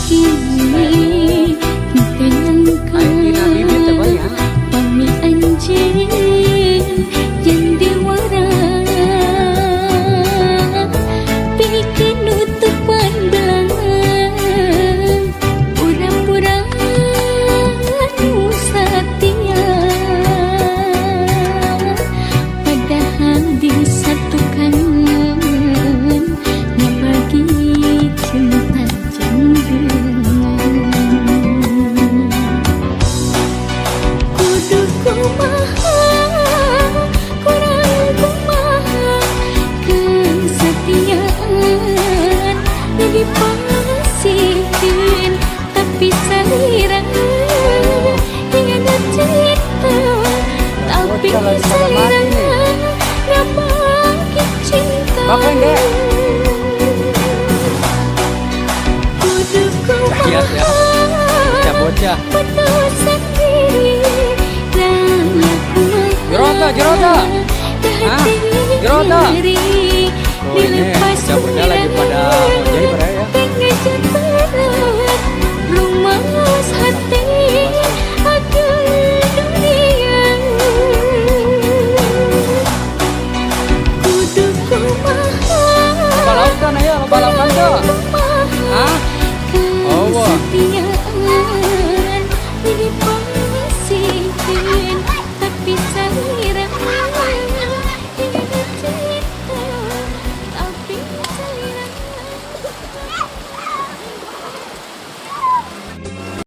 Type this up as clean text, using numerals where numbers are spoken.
kini tenangkan pami anjing yang diwara bikin nutup pandang urang-urang nu satia padahal disatukan ngebagi cinta janggengan kudu kumaha kurang kumaha kesetiaan lebih pasieun tapi salira hianat cinta tapi salira ngabagi cinta kudu kumaha bocah penuh sendiri layak kumaha Jerota oh ini bocah lagi pada jadi pada ya pengejar berat rumas hati aduh dunia kudu kumaha balaukan aja balaukan tuh